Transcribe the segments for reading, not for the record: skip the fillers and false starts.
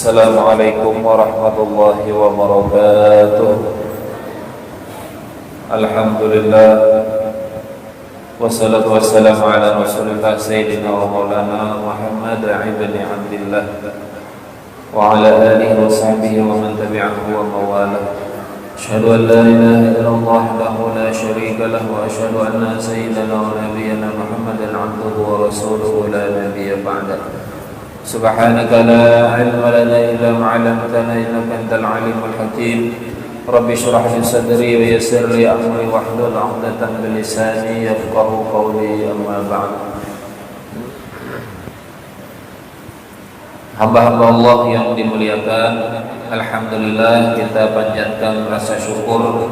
Assalamualaikum warahmatullahi wabarakatuh. Alhamdulillah, wassalatu wassalamu ala rasulillah sayyidina wa maulana Muhammad ibn Abdillah wa ala alihi wa sahbihi wa man tabi'ahu wa mawalah. Asyhadu an la ilaha illallah wahdahu la syarika lahu wa asyhadu anna sayyidana wa nabiyyana Muhammadan abduhu wa rasuluhu la nabiyya ba'da. Subhanaka la ilma lana illa ma 'allamtana innaka antal alimul hakim. Rabbi shrah li sadri wa yassir li amri wahlul 'uqdatam min lisani yafqahu qawli, amma ba'd. Hamba-hamba Allah yang dimuliakan, alhamdulillah kita panjatkan rasa syukur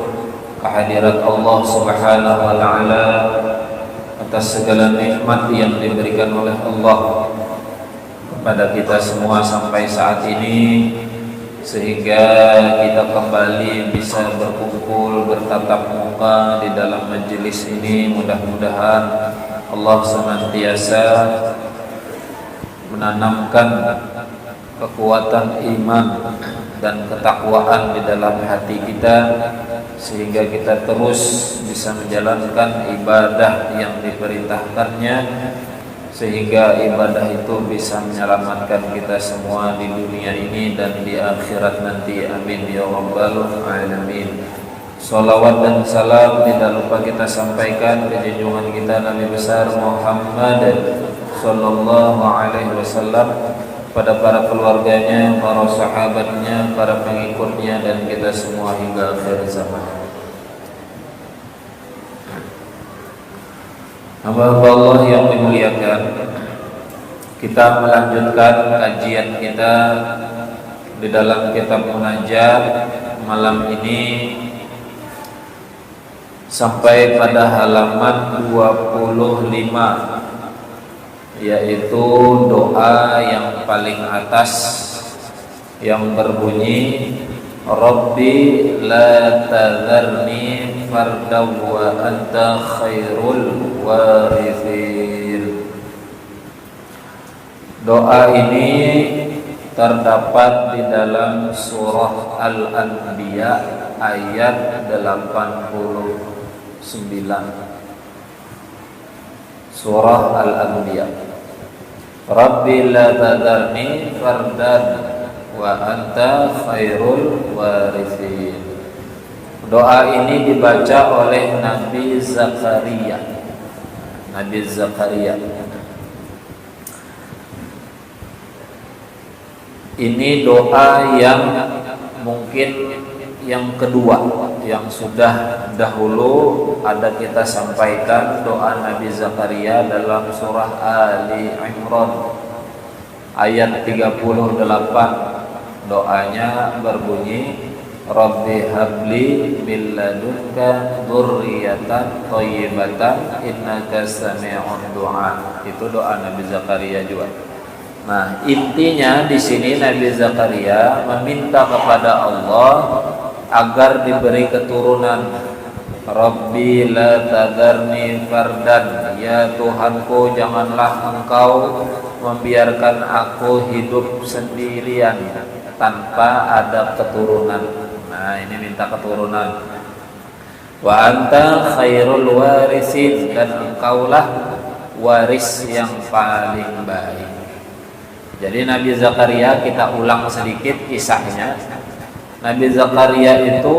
kehadirat Allah Subhanahu wa taala atas segala nikmat yang diberikan oleh Allah pada kita semua sampai saat ini, sehingga kita kembali bisa berkumpul bertatap muka di dalam majelis ini. Mudah-mudahan Allah senantiasa menanamkan kekuatan iman dan ketakwaan di dalam hati kita, sehingga kita terus bisa menjalankan ibadah yang diperintahkannya, sehingga ibadah itu bisa menyelamatkan kita semua di dunia ini dan di akhirat nanti. Amin ya rabbal alamin. Salawat dan salam tidak lupa kita sampaikan ke junjungan kita Nabi besar Muhammad sallallahu alaihi wasallam, pada para keluarganya, para sahabatnya, para pengikutnya, dan kita semua hingga akhir zaman. Hamba Allah yang dimuliakan, kita melanjutkan kajian kita di dalam kitab Munajat malam ini sampai pada halaman 25, yaitu doa yang paling atas yang berbunyi Rabbi la tadharni fardaw wa anta khairul warithin. Doa ini terdapat di dalam surah Al-Anbiya ayat 89. Surah Al-Anbiya. Rabbi la tadharni fardan wa anta khairul warithin. Doa ini dibaca oleh Nabi Zakaria. Nabi Zakaria ini doa yang mungkin yang kedua, yang sudah dahulu ada kita sampaikan doa Nabi Zakaria dalam surah Ali Imran ayat 38. Doanya berbunyi Rabbi habli min ladunka dzurriyyatan thayyibatan innaka sami'un du'a. Itu doa Nabi Zakaria juga. Nah, intinya di sini Nabi Zakaria meminta kepada Allah agar diberi keturunan. Rabbi la tadharni fardan, ya Tuhanku, janganlah Engkau membiarkan aku hidup sendirian tanpa ada keturunan. Nah, ini minta keturunan. Wa anta khairul warisin, dan Engkaulah waris yang paling baik. Jadi Nabi Zakaria, kita ulang sedikit kisahnya. Nabi Zakaria itu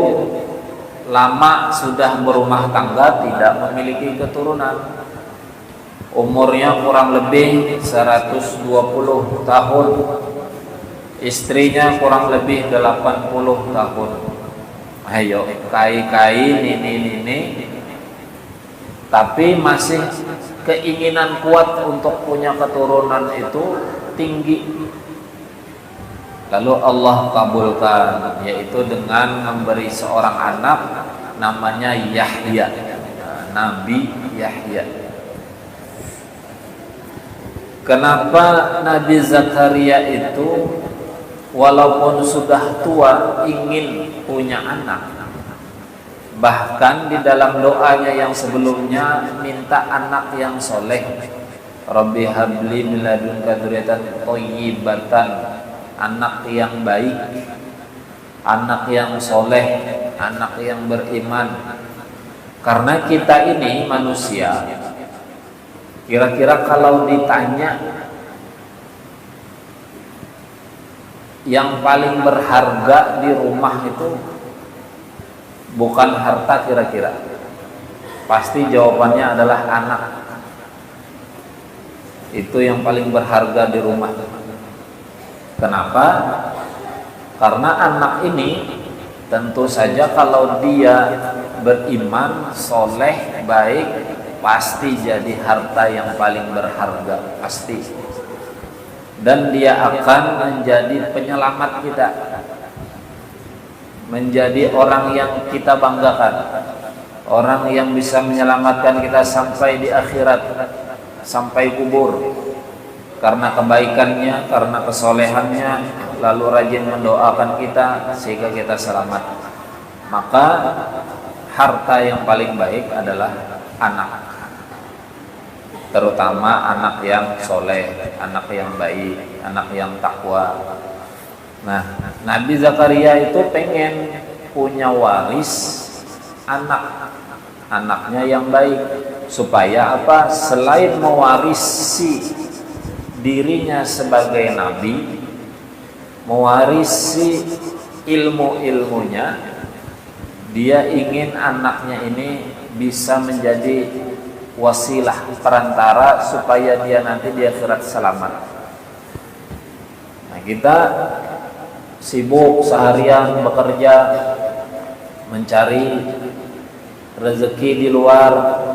lama sudah berumah tangga, tidak memiliki keturunan. Umurnya kurang lebih 120 tahun. Istrinya kurang lebih 80 tahun. Ayo, kai-kai, nini-nini. Tapi masih keinginan kuat untuk punya keturunan itu tinggi. Lalu Allah kabulkan, yaitu dengan memberi seorang anak namanya Yahya, Nabi Yahya. Kenapa Nabi Zakaria itu walaupun sudah tua ingin punya anak? Bahkan di dalam doanya yang sebelumnya minta anak yang soleh. Rabbi habli min ladunka dzurriatan thayyibatan, anak yang baik, anak yang soleh, anak yang beriman. Karena kita ini manusia, kira-kira kalau ditanya yang paling berharga di rumah itu bukan harta, kira-kira pasti jawabannya adalah anak. Itu yang paling berharga di rumah. Kenapa? Karena anak ini tentu saja kalau dia beriman, soleh, baik, pasti jadi harta yang paling berharga, pasti. Dan dia akan menjadi penyelamat kita, menjadi orang yang kita banggakan, orang yang bisa menyelamatkan kita sampai di akhirat, sampai kubur, karena kebaikannya, karena kesolehannya, lalu rajin mendoakan kita sehingga kita selamat. Maka harta yang paling baik adalah anak, terutama anak yang soleh, anak yang baik, anak yang takwa. Nah, Nabi Zakaria itu pengen punya waris anaknya yang baik, supaya apa? Selain mewarisi dirinya sebagai nabi, mewarisi ilmu-ilmunya, dia ingin anaknya ini bisa menjadi wasilah, perantara supaya dia nanti di akhirat selamat. Nah, kita sibuk seharian bekerja, mencari rezeki di luar,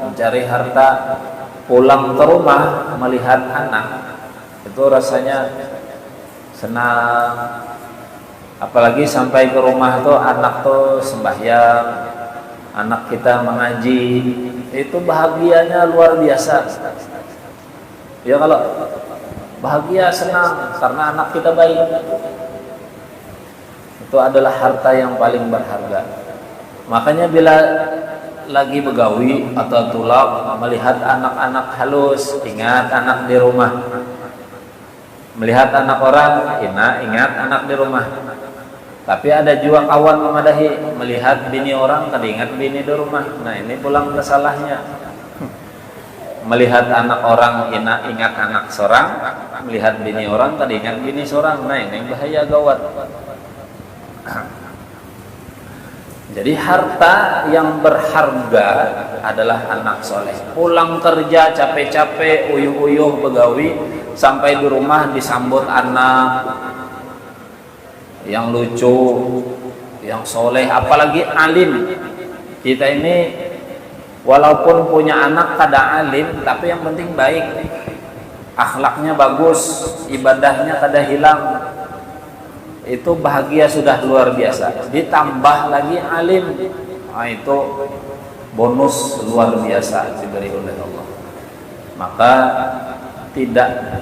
mencari harta, pulang ke rumah melihat anak, itu rasanya senang. Apalagi sampai ke rumah tuh anak tuh sembahyang, anak kita mengaji, itu bahagianya luar biasa. Ya, kalau bahagia, senang karena anak kita baik, itu adalah harta yang paling berharga. Makanya bila lagi begawi atau tulak melihat anak-anak halus, ingat anak di rumah. Melihat anak orang, ingat anak di rumah. Tapi ada juga kawan memadahi, melihat bini orang, teringat bini di rumah. Nah, ini pulang ke salahnya. Melihat anak orang, ingat anak seorang, melihat bini orang, teringat bini seorang. Nah, ini bahaya gawat. Jadi harta yang berharga adalah anak soleh. Pulang kerja capek-capek, uyuh-uyuh begawi, sampai di rumah disambut anak yang lucu, yang soleh, apalagi alim. Kita ini walaupun punya anak kada alim, tapi yang penting baik, akhlaknya bagus, ibadahnya kada hilang, itu bahagia sudah luar biasa. Ditambah lagi alim, nah, itu bonus luar biasa diberi oleh Allah. Maka tidak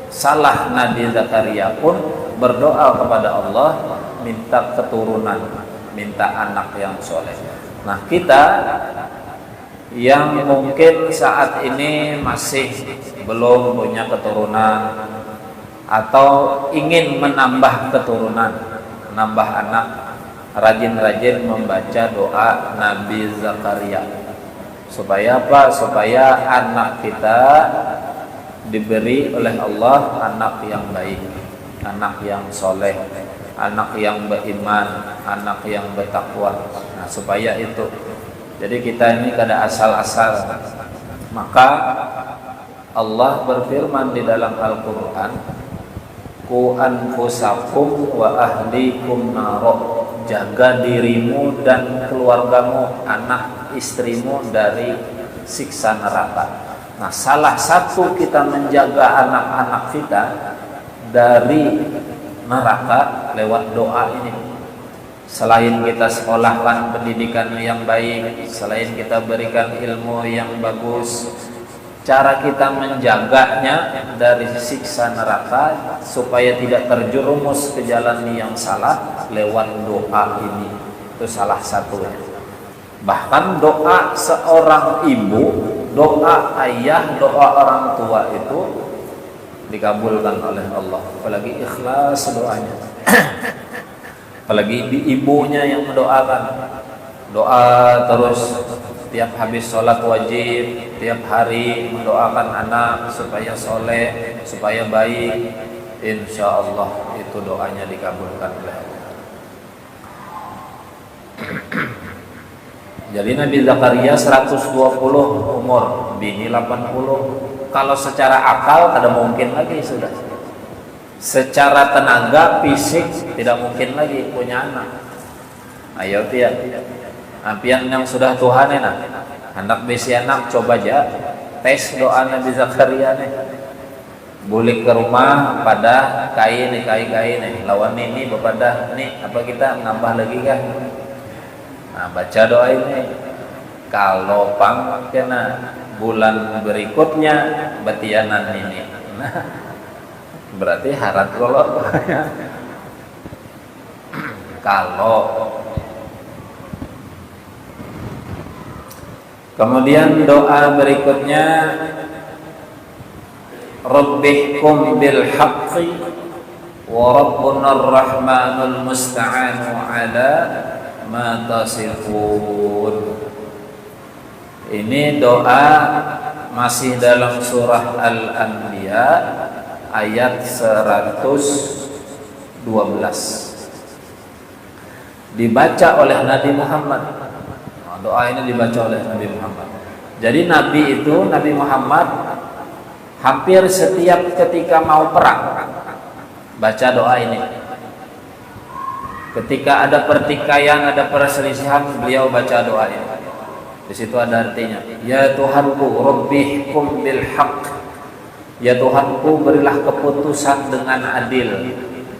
salah Nabi Zakaria pun berdoa kepada Allah, minta keturunan, minta anak yang soleh. Nah, kita yang mungkin saat ini masih belum punya keturunan atau ingin menambah keturunan, menambah anak, rajin-rajin membaca doa Nabi Zakaria. Supaya apa? Supaya anak kita diberi oleh Allah anak yang baik, anak yang soleh, anak yang beriman, anak yang bertakwa. Nah, supaya itu. Jadi kita ini kada asal-asal. Maka Allah berfirman di dalam Al-Quran, ku anfusakum wa ahlikum naro, jaga dirimu dan keluargamu, anak istrimu dari siksa neraka. Nah, salah satu kita menjaga anak-anak kita dari neraka lewat doa ini. Selain kita sekolahkan pendidikan yang baik, selain kita berikan ilmu yang bagus, cara kita menjaganya dari siksa neraka supaya tidak terjerumus ke jalan yang salah lewat doa ini. Itu salah satunya. Bahkan doa seorang ibu, doa ayah, doa orang tua itu dikabulkan oleh Allah, apalagi ikhlas doanya. Apalagi ibunya yang mendoakan, doa terus tiap habis sholat wajib, tiap hari mendoakan anak supaya soleh, supaya baik. Insya Allah itu doanya dikabulkan oleh Allah. Jadi Nabi Zakaria 120 umur, bini 80. Kalau secara akal tidak mungkin lagi sudah. Secara tenaga fisik tidak mungkin lagi punya anak. Ayo tiap ampian yang sudah Tuhan enak. Anak besi anak coba aja tes doa Nabi Zakaria nih. Boleh ke rumah pada kain nih lawan ini bepada nih apa kita nambah lagi kan? Nah, baca doa ini. Kalau pang kena bulan berikutnya batianan ini. Nah, berarti harap kalau kalau kemudian doa berikutnya Rabbihkum bil haqqi wa rabbuna ar-rahmanul musta'anu ala ma tasifun. Ini doa masih dalam surah Al-Anbiya ayat 112. Dibaca oleh Nabi Muhammad. Nah, doa ini dibaca oleh Nabi Muhammad. Jadi Nabi itu, Nabi Muhammad hampir setiap ketika mau perang baca doa ini. Ketika ada pertikaian, ada perselisihan, beliau baca doa ini. Di situ ada artinya, ya Tuhanku, Rabbihkum bil haqq. Ya Tuhanku, berilah keputusan dengan adil,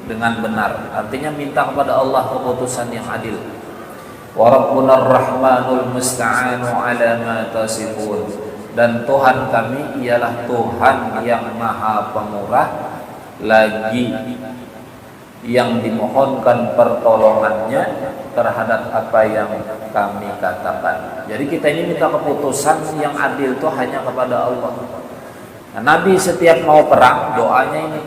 dengan benar. Artinya minta kepada Allah keputusan yang adil. Wa rabbunar rahmanul musta'anu ala ma tasifun. Dan Tuhan kami ialah Tuhan yang maha pemurah, lagi yang dimohonkan pertolongannya terhadap apa yang kami katakan. Jadi kita ini minta keputusan yang adil itu hanya kepada Allah. Nah, Nabi setiap mau perang doanya ini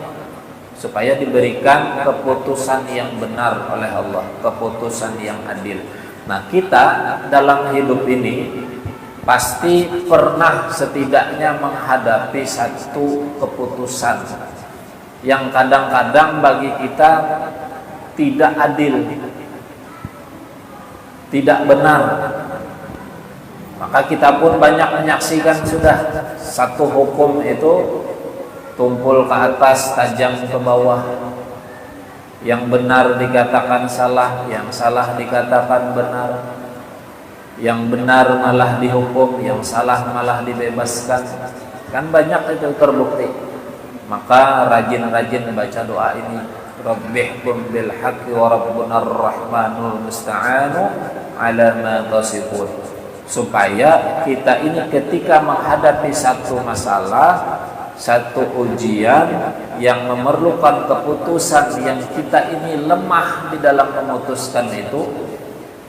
supaya diberikan keputusan yang benar oleh Allah, keputusan yang adil. Nah, kita dalam hidup ini pasti pernah setidaknya menghadapi satu keputusan yang kadang-kadang bagi kita tidak adil, tidak benar. Maka kita pun banyak menyaksikan sudah satu hukum itu tumpul ke atas, tajam ke bawah. Yang benar dikatakan salah, yang salah dikatakan benar. Yang benar malah dihukum, yang salah malah dibebaskan. Kan banyak itu terbukti. Maka rajin-rajin baca doa ini, Rabbihkum bil haqqi wa rabbunar rahmanul musta'anu ala ma tasifun. Supaya kita ini ketika menghadapi satu masalah, satu ujian yang memerlukan keputusan yang kita ini lemah di dalam memutuskan itu,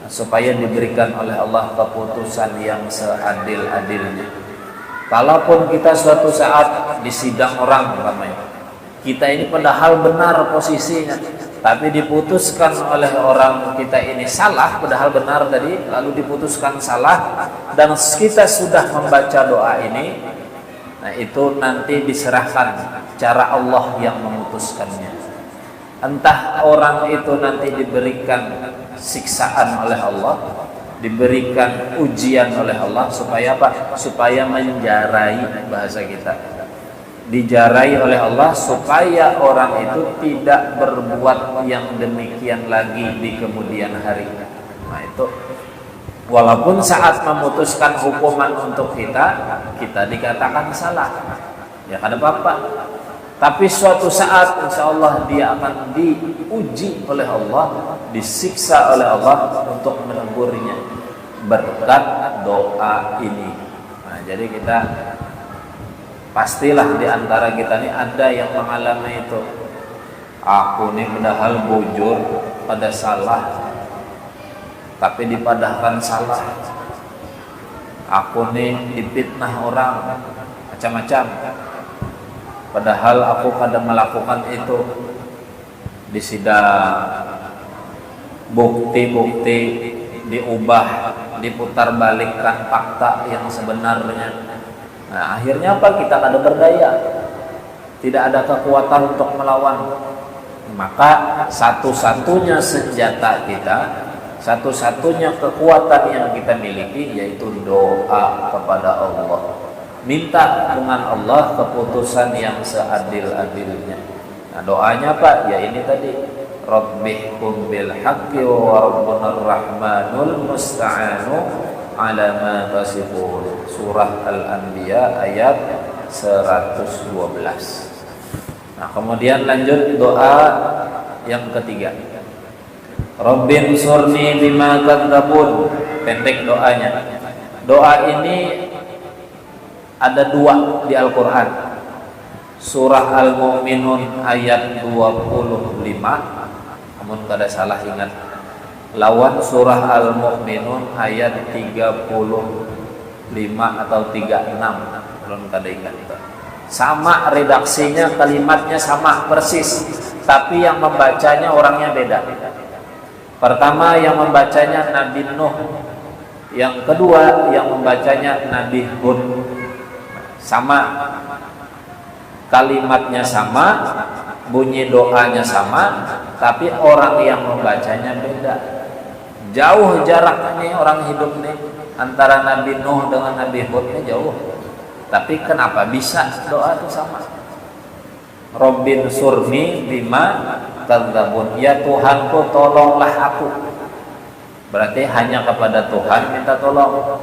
supaya diberikan oleh Allah keputusan yang seadil-adilnya. Kalaupun kita suatu saat disidang orang umpamanya, kita ini padahal benar posisinya, tapi diputuskan oleh orang kita ini salah, padahal benar tadi, lalu diputuskan salah, dan kita sudah membaca doa ini, nah itu nanti diserahkan cara Allah yang memutuskannya. Entah orang itu nanti diberikan siksaan oleh Allah, diberikan ujian oleh Allah, supaya apa? Supaya menjarai, bahasa kita, dijarai oleh Allah supaya orang itu tidak berbuat yang demikian lagi di kemudian hari. Nah itu, walaupun saat memutuskan hukuman untuk kita dikatakan salah, ya kan apa-apa. Tapi suatu saat insya Allah dia akan diuji oleh Allah, disiksa oleh Allah untuk menegurnya berkat doa ini. Nah, jadi kita pastilah di antara kita ini ada yang mengalami itu. Aku ini padahal bujur pada salah, tapi dipadahkan salah. Aku ini dipitnah orang macam-macam. padahal aku kadang melakukan itu di sidang, bukti-bukti diubah, diputar balikkan fakta yang sebenarnya. Nah, akhirnya apa? Kita kada berdaya, tidak ada kekuatan untuk melawan. Maka satu-satunya senjata kita, satu-satunya kekuatan yang kita miliki yaitu doa kepada Allah. Minta dengan Allah keputusan yang seadil-adilnya. Nah, doanya apa? Ya ini tadi, Rabbihkum bil haqqi wa rabbunur rahmanul musta'anu ala ma tasifun. Surah Al-Anbiya ayat 112. Nah, kemudian lanjut doa yang ketiga. Rabbin surni bima kadzabun. Pendek doanya. Doa ini ada dua di Al-Quran. Surah Al-Mu'minun ayat 25. Namun kada salah ingat. Lawan surah Al-Mu'minun ayat 35 atau 36. Belum kada ingat itu. Sama redaksinya, kalimatnya sama persis, tapi yang membacanya orangnya beda. Pertama yang membacanya Nabi Nuh, yang kedua yang membacanya Nabi Hud. Sama, kalimatnya sama, bunyi doanya sama, tapi orang yang membacanya beda. Jauh jaraknya orang hidup nih antara Nabi Nuh dengan Nabi Hud nih jauh. Tapi kenapa bisa doa itu sama? Rabbin surni bima kadzabun. Ya Tuhanku, tolonglah aku. Berarti hanya kepada Tuhan minta tolong.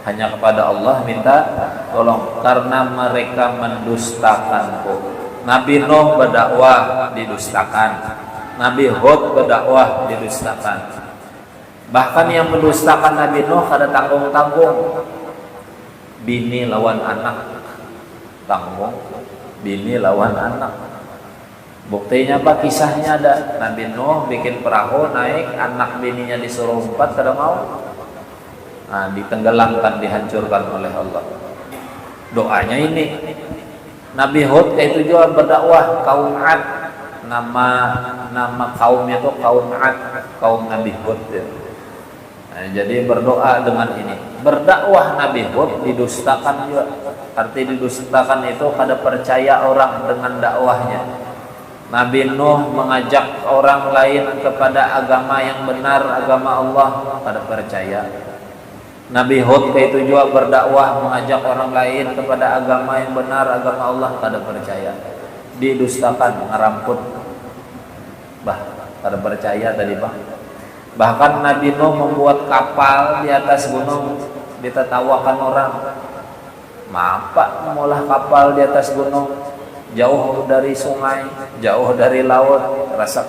Hanya kepada Allah minta tolong, karena mereka mendustakanku. Nabi Nuh berdakwah didustakan, Nabi Hud berdakwah didustakan. Bahkan yang mendustakan Nabi Nuh kada tanggung-tanggung. Bini lawan anak tanggung, bini lawan anak. Buktinya apa? Kisahnya ada. Nabi Nuh bikin perahu, naik, anak bininya disuruh umpat, kada mau. Nah, ditenggelamkan, dihancurkan oleh Allah. Doanya ini. Nabi Hud itu juga berdakwah kaum Ad. Nama kaumnya itu kaum Ad, kaum Nabi Hud. Nah, jadi berdoa dengan ini. Berdakwah Nabi Hud didustakan juga. Arti didustakan itu kada percaya orang dengan dakwahnya. Nabi Nuh mengajak orang lain kepada agama yang benar, agama Allah, kada percaya. Nabi Hud itu juga berdakwah mengajak orang lain kepada agama yang benar, agama Allah, kada percaya. Didustakan, ngeramput. Kada percaya tadi Bang. Bahkan Nabi Nuh membuat kapal di atas gunung, ditertawakan orang. Mapa mengolah kapal di atas gunung, jauh dari sungai, jauh dari laut, rasa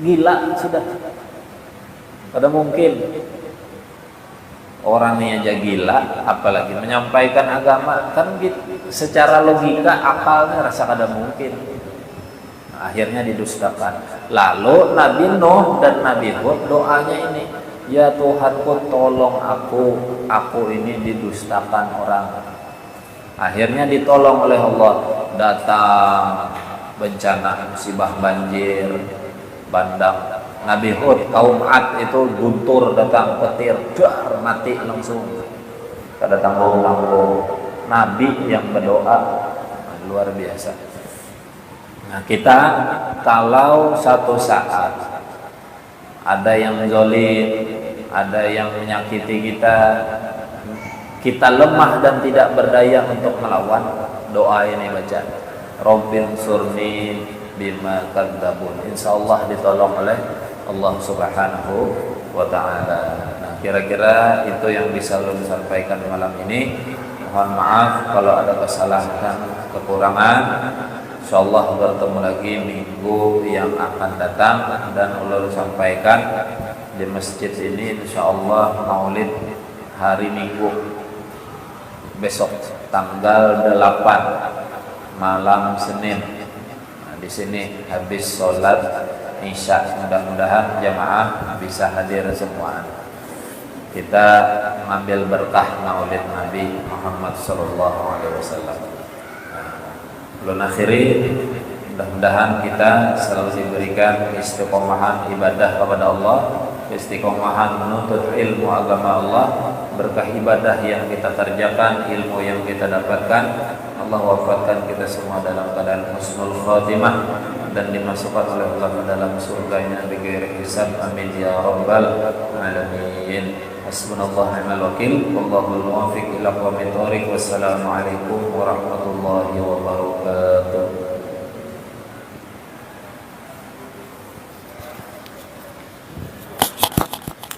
gila sudah. Kada mungkin. Orang ini aja gila, apalagi menyampaikan agama. Kan gitu, secara logika akalnya rasa kada mungkin. Akhirnya didustakan. Lalu Nabi Nuh dan Nabi Hud doanya ini, ya Tuhanku tolong aku ini didustakan orang. Akhirnya ditolong oleh Allah. Datang bencana, musibah banjir, bandang. Nabi Hud, kaum Ad itu guntur datang, petir, dar, mati langsung. Kada tanggung-tanggung. Nabi yang berdoa, luar biasa. Nah, kita kalau satu saat ada yang zalim, ada yang menyakiti kita lemah dan tidak berdaya untuk melawan, doa ini baca, Rabbin surni bima kadzabun. Insyaallah ditolong oleh Allah Subhanahu wa taala. Nah, kira-kira itu yang bisa ulun sampaikan malam ini. Mohon maaf kalau ada kesalahan, kekurangan. Insyaallah bertemu lagi minggu yang akan datang, dan ulun sampaikan di masjid ini insyaallah Maulid hari Minggu besok tanggal 8 malam Senin. Nah, di sini habis sholat Isya, mudah-mudahan jamaah bisa hadir semua. Kita mengambil berkah Maulid Nabi Muhammad sallallahu alaihi wasallam. Belum akhiri, mudah-mudahan kita selalu diberikan istiqomahan ibadah kepada Allah, istiqomahan menuntut ilmu agama Allah, berkah ibadah yang kita kerjakan, ilmu yang kita dapatkan. Allah wafatkan kita semua dalam keadaan husnul khatimah dan dimasukkan oleh Allah ke dalam surganya bighairi hisab. Amin ya rabbal alamin. Hasbunallahu wa ni'mal wakil. Wallahul muwaffiq ila aqwamit thoriq. Wassalamualaikum warahmatullahi wabarakatuh.